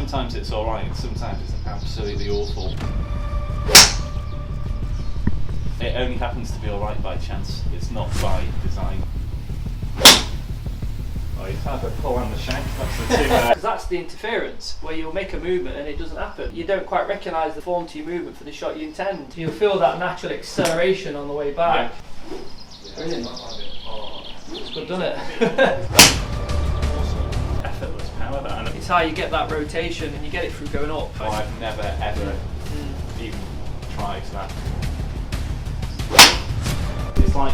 Sometimes it's alright, and sometimes it's absolutely awful. It only happens to be alright by chance, it's not by design. Oh, you've had a pull on the shank, that's the two there. Because that's the interference, where you'll make a movement and it doesn't happen. You don't quite recognise the form to your movement for the shot you intend. You'll feel that natural acceleration on the way back. Yeah. Brilliant. It's good, doesn't it? Effortless power, that. And It's how you get that rotation and you get it through going up. oh, I've never ever even tried that. It's like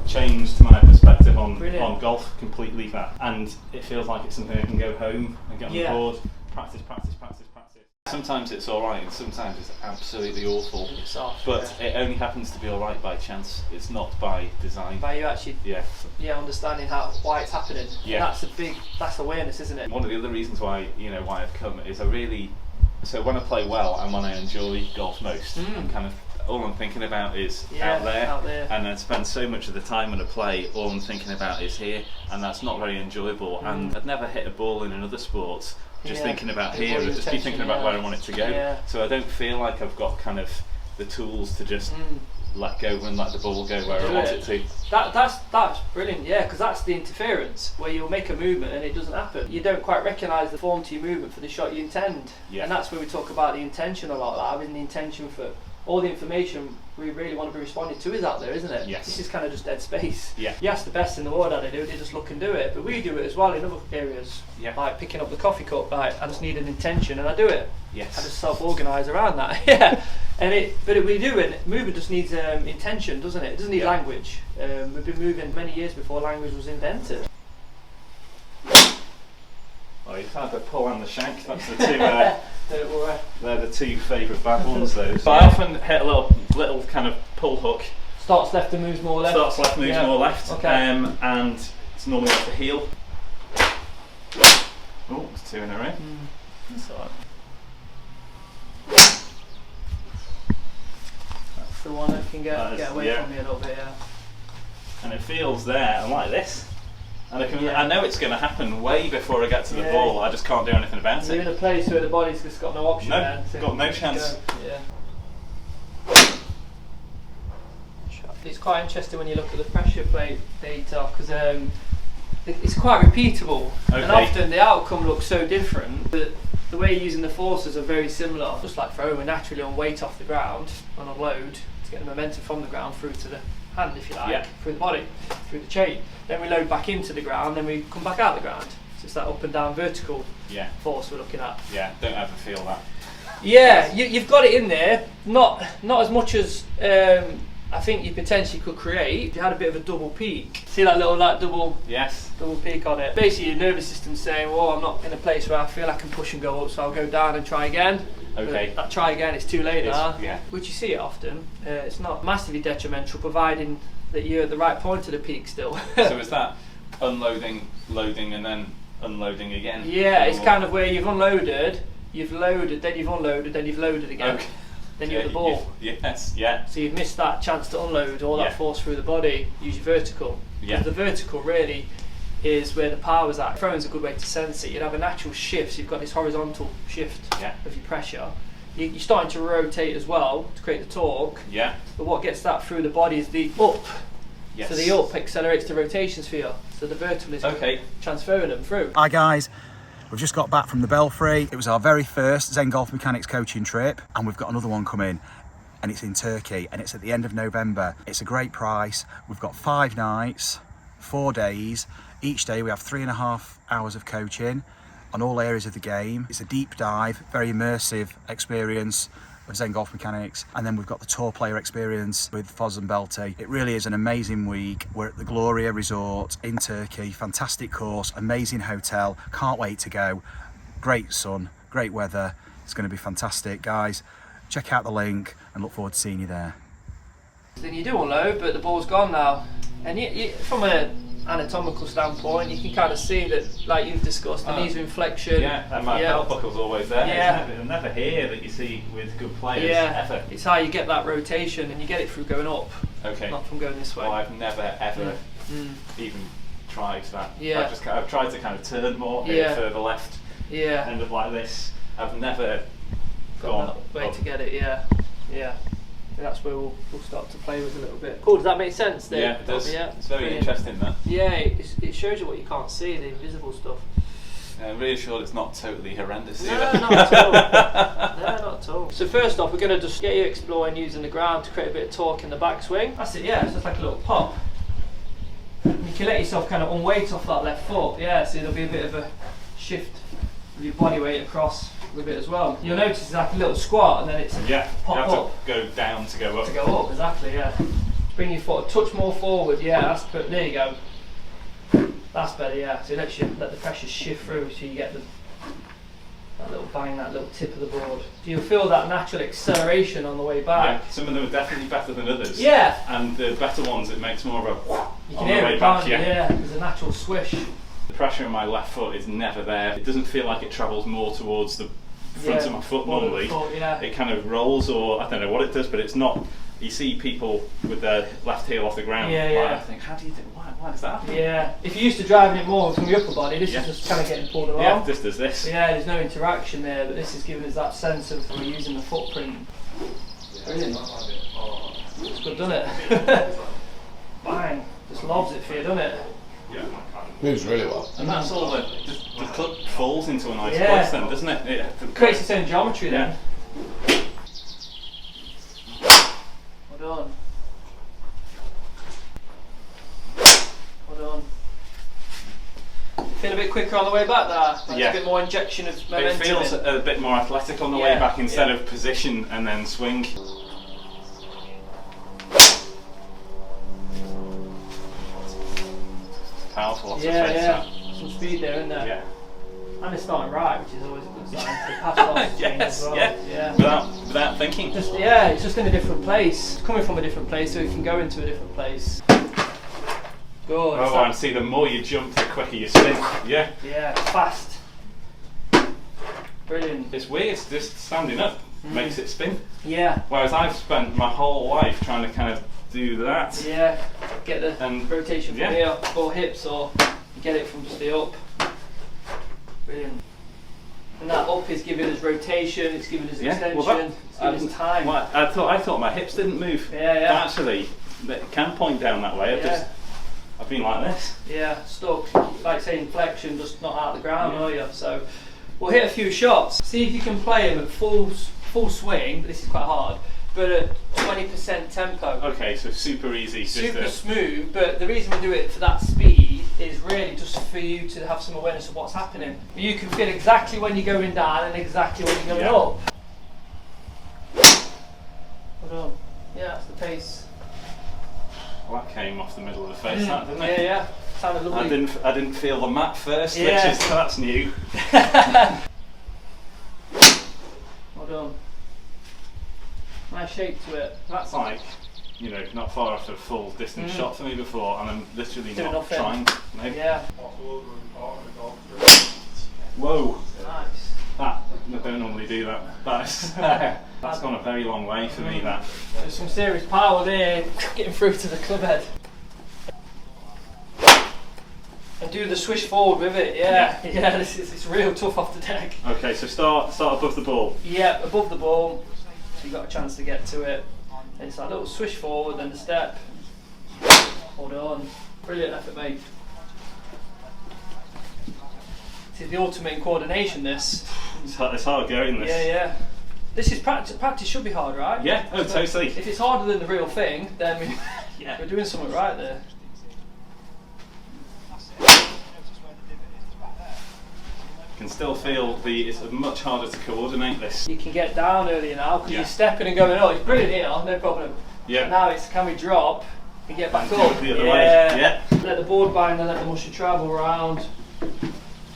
changed my perspective on golf completely, that, and it feels like it's something I can go home and get on the board, practice. Sometimes it's alright and sometimes it's absolutely awful. It's off, but it only happens to be alright by chance, it's not by design. By you actually understanding why it's happening. Yeah. That's awareness, isn't it? One of the other reasons why I've come is so when I play well and when I enjoy golf most, I'm kind of all I'm thinking about is out there, and I spend so much of the time when I play, all I'm thinking about is here, and that's not very enjoyable. And I'd never hit a ball in another sport just thinking about here, I'd just be thinking about where I want it to go. So I don't feel like I've got kind of the tools to just let go and let the ball go where I want it to. That's brilliant, because that's the interference, where you'll make a movement and it doesn't happen. You don't quite recognise the form to your movement for the shot you intend. And that's where we talk about the intention a lot, having the intention for all the information we really want to be responded to is out there, isn't it? Yes. This is kind of just dead space. Yeah. You ask the best in the world how they do it, they just look and do it. But we do it as well in other areas. Yeah. Like picking up the coffee cup, I just need an intention and I do it. Yes. I just self-organise around that. But we do it. Movement just needs intention, doesn't it? It doesn't need language. We've been moving many years before language was invented. Oh, you've had the pull and the shank, that's the two they're the two favourite bad ones, those. I often hit a little kind of pull hook. Starts left and moves more left. Starts left, moves more left. Okay. And it's normally off the heel. Oh, it's two in a row. That's alright. That's the one that can get away from me a little bit, And it feels there, and like this. And I know it's going to happen way before I get to the ball. I just can't do anything about it. You're in a place where the body's just got no option. Got no chance. It's quite interesting when you look at the pressure plate data, because it's quite repeatable, and often the outcome looks so different, but the way you're using the forces are very similar. Just like throwing naturally on weight off the ground, on a load, to get the momentum from the ground through to the hand, if you like, through the body, through the chain. Then we load back into the ground, then we come back out the ground. So it's that up and down vertical force we're looking at. Yeah, don't ever feel that. Yeah, you've got it in there, not as much as I think you potentially could create if you had a bit of a double peak. See that little double peak on it? Basically your nervous system's saying, well, I'm not in a place where I feel I can push and go up, so I'll go down and try again. Okay. That try again, it's too late now. Yeah. Which you see it often. It's not massively detrimental, providing that you're at the right point of the peak still. So is that unloading, loading, and then unloading again? Yeah, it's kind of where you've unloaded, you've loaded, then you've unloaded, then you've loaded again. Okay. Then you're at the ball. Yes, yeah. So you've missed that chance to unload all that force through the body. Use your vertical. Because the vertical really is where the power's at. Throwing's a good way to sense it. You'd have a natural shift, so you've got this horizontal shift of your pressure. You're starting to rotate as well to create the torque. Yeah. But what gets that through the body is the up. Yes. So the up accelerates the rotation sphere. So the vertical is transferring them through. Hi guys. We've just got back from the Belfry. It was our very first Zen Golf Mechanics coaching trip, and we've got another one coming, and it's in Turkey, and it's at the end of November. It's a great price. We've got 5 nights, 4 days. Each day we have 3.5 hours of coaching on all areas of the game. It's a deep dive, very immersive experience of Zen Golf Mechanics, and then we've got the tour player experience with Foz and Belty. It really is an amazing week. We're at the Gloria Resort in Turkey. Fantastic course, amazing hotel, can't wait to go. Great sun, great weather. It's going to be fantastic, guys. Check out the link and look forward to seeing you there. Then you do unload, but the ball's gone now, and you from an anatomical standpoint, you can kind of see that, like you've discussed, the knees are in flexion. Yeah, and my belt buckle's always there. Yeah. It's never here that you see with good players. Ever. It's how you get that rotation, and you get it through going up. Okay. Not from going this way. Well, I've never ever even tried that. Yeah. I've tried to kind of turn more, hit further left. end up like this. I've never gone that way to get it. Yeah. And that's where we'll start to play with a little bit. Cool, does that make sense, Dave? Yeah, it does. Yeah, it's very interesting, that. Yeah, it shows you what you can't see, the invisible stuff. I'm really sure it's not totally horrendous No, either. not at all. No, not at all. So first off, we're going to just get you exploring using the ground to create a bit of torque in the backswing. That's it, yeah, it's just like a little pop. You can let yourself kind of unweight off that left foot, yeah, so there'll be a bit of a shift with your body weight across with it as well. You'll notice it's like a little squat and then it's pop you have up. to go down to go up. To go up, exactly, yeah. Bring your foot a touch more forward, yeah, that's good, there you go. That's better, yeah. So it lets you let the pressure shift through so you get that little bang, that little tip of the board. So you'll feel that natural acceleration on the way back. Yeah, some of them are definitely better than others. Yeah. And the better ones, it makes more of a You on can the hear way it, back. yeah, there's a natural swish. The pressure in my left foot is never there. It doesn't feel like it travels more towards the front of my foot normally. It kind of rolls, or I don't know what it does, but it's not. You see people with their left heel off the ground. I think, how do you do? Why does that happen? Yeah, if you're used to driving it more from your upper body, this is just kind of getting pulled along. Yeah, just does this. Yeah, there's no interaction there, but this is giving us that sense of we're using the footprint. Brilliant. It's good, doesn't it? Bang, just lobs it for you, doesn't it? Yeah. Moves really well. And that's all the club falls into a nice place then, doesn't it? It creates its own geometry then. Well done. Well done. Feel a bit quicker on the way back there? Like a bit more injection of momentum. It feels a bit more athletic on the way back instead of position and then swing. Powerful, lots of space. Some speed there, isn't there? Yeah. And it's starting right, which is always a good sign. To pass off yes, as well. yeah. Without thinking. It's just in a different place. It's coming from a different place, so it can go into a different place. Good. Oh, and see, the more you jump, the quicker you spin. Yeah. Yeah, fast. Brilliant. It's weird, just standing up makes it spin. Yeah. Whereas I've spent my whole life trying to kind of do that. Yeah, get the rotation from here, or hips, or you get it from just the up. Brilliant. And that up is giving us rotation, it's giving us extension, it's giving us time. Well, I thought my hips didn't move. But actually, it can point down that way. I've been like this. Yeah, stuck. Like saying flexion, just not out of the ground, are you? So we'll hit a few shots. See if you can play them at full swing, but this is quite hard, but at 20% tempo. Okay, so super easy. Super smooth, but the reason we do it for that speed is really just for you to have some awareness of what's happening. You can feel exactly when you're going down and exactly when you're going up. Well done. Yeah, that's the pace. Well, that came off the middle of the face, that, didn't it? Yeah. Sounded lovely. I didn't feel the mat first, that's new. Well done. Nice shape to it. That's like, not far off a full distance shot for me before, and I'm literally not trying. No. Yeah. Whoa. Nice. I don't normally do that. That's gone a very long way for me, that. There's some serious power there, getting through to the club head. And do the swish forward with it, it's real tough off the deck. Okay, so start above the ball. Yeah, above the ball, so you've got a chance to get to it. And it's that little swish forward, then the step. Hold on. Brilliant effort, mate. This is the ultimate in coordination, this. It's hard going, this. Yeah. This is practice. Practice should be hard, right? Yeah, totally. If it's harder than the real thing, then we're doing something right there. Can still feel it's much harder to coordinate this. You can get down earlier now because you're stepping and going, it's brilliant here, no problem. Yeah. Now it's can we drop and get back up? The other way. Yeah. Let the board bind and let the muscle travel around.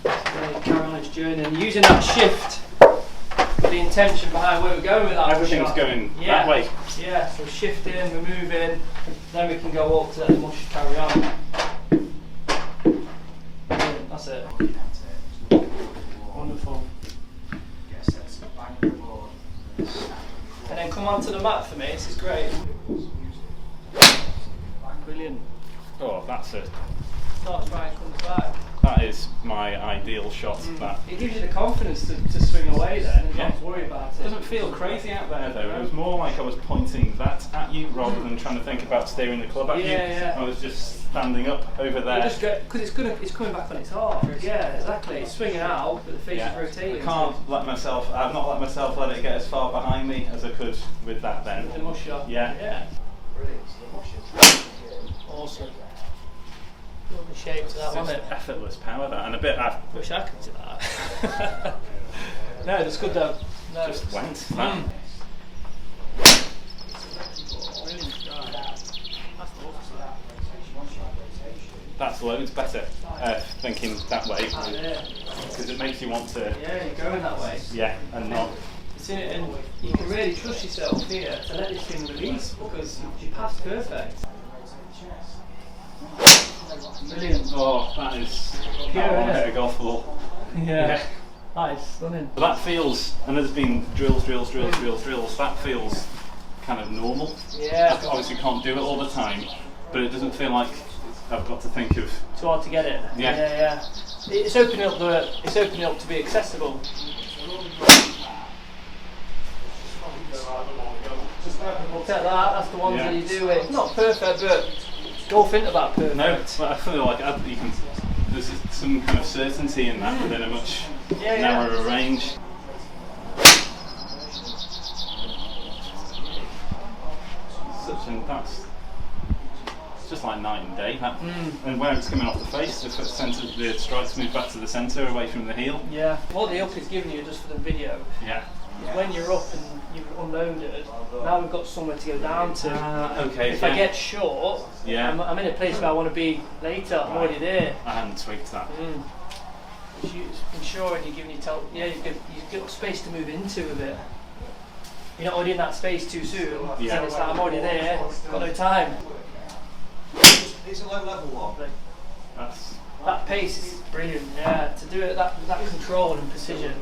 Carry on its journey and using that shift for the intention behind where we're going with that. Everything's going that way. Yeah, so we're shifting, we're moving, then we can go up to let the muscle carry on. That's it. Wonderful. And then come onto the mat for me, this is great. Brilliant. Oh, that's it. Starts right, comes back. that is my ideal shot. That it gives you the confidence to swing away then and not worry about it. It doesn't feel crazy out there though. It was more like I was pointing that at you rather than trying to think about steering the club at you. I was just standing up over there. Because it's coming back on its arm. Yeah, exactly. It's swinging out, but the face is rotating. I can't let myself. I've not let myself let it get as far behind me as I could with that then. The mush shot. Yeah. Brilliant. Awesome. Lovely shape to that, wasn't it? Effortless power that, and a bit. I wish I could do that. No, that's good though. No, just went. That's loads better. Thinking that way because it makes you want to. Yeah, you're going that way. Yeah, and not. And you can really trust yourself here to let this thing release because you passed perfect. Brilliant. Oh, that is pure, a golf ball. Yeah. That is stunning. But that feels, and there's been drills, that feels kind of normal. Yeah. I obviously can't do it all the time, but it doesn't feel like I've got to think of... Too hard to get it. Yeah. It's opening up to be accessible. Look at that, that's the ones that you do it. Not perfect, but golf into that perfect. No, but I feel like there's some kind of certainty in that within a much narrower range. It's just like night and day. And where it's coming off the face, the strikes move back to the centre away from the heel. Yeah. What the up is giving you just for the video. Yeah. When you're up and you've unloaded, now we've got somewhere to go down to. Okay. If I get short, I'm in a place where I want to be later. I'm already there. I hadn't tweaked that. Ensuring you're giving you've got space to move into with it. You're not already in that space too soon. Yeah. So it's like I'm already there. Got no time. It's a low level one. That pace is brilliant. Yeah. To do it with that control and precision.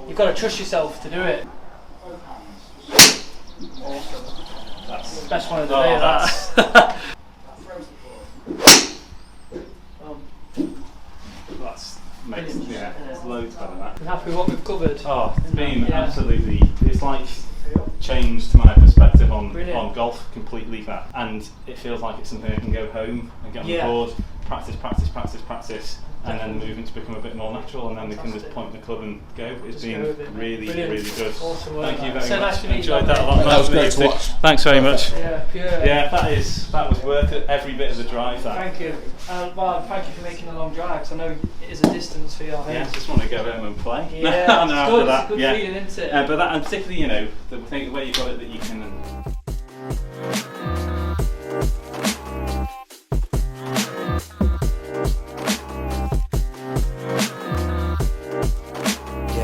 You've got to trust yourself to do it. Awesome. That's the best one of the day. It's loads better than that. I'm happy with what we've covered. Oh, it's been absolutely. It's like changed my perspective on golf completely. That, and it feels like it's something I can go home and get on the board, practice. And then the movements become a bit more natural, and then we can just point the club and go. It's been really good. Awesome work. Thank you very much. Nice to meet you. Enjoyed that a lot. That was great to watch. Thanks very much. Yeah, pure. Yeah, that was worth it. Every bit of the drive. Thank you. Well, thank you for making the long drive. Because I know it is a distance for your home. Yeah, I just want to go home and play. Yeah, It's a good feeling, isn't it? But that, and particularly, the thing where you've got it that you can.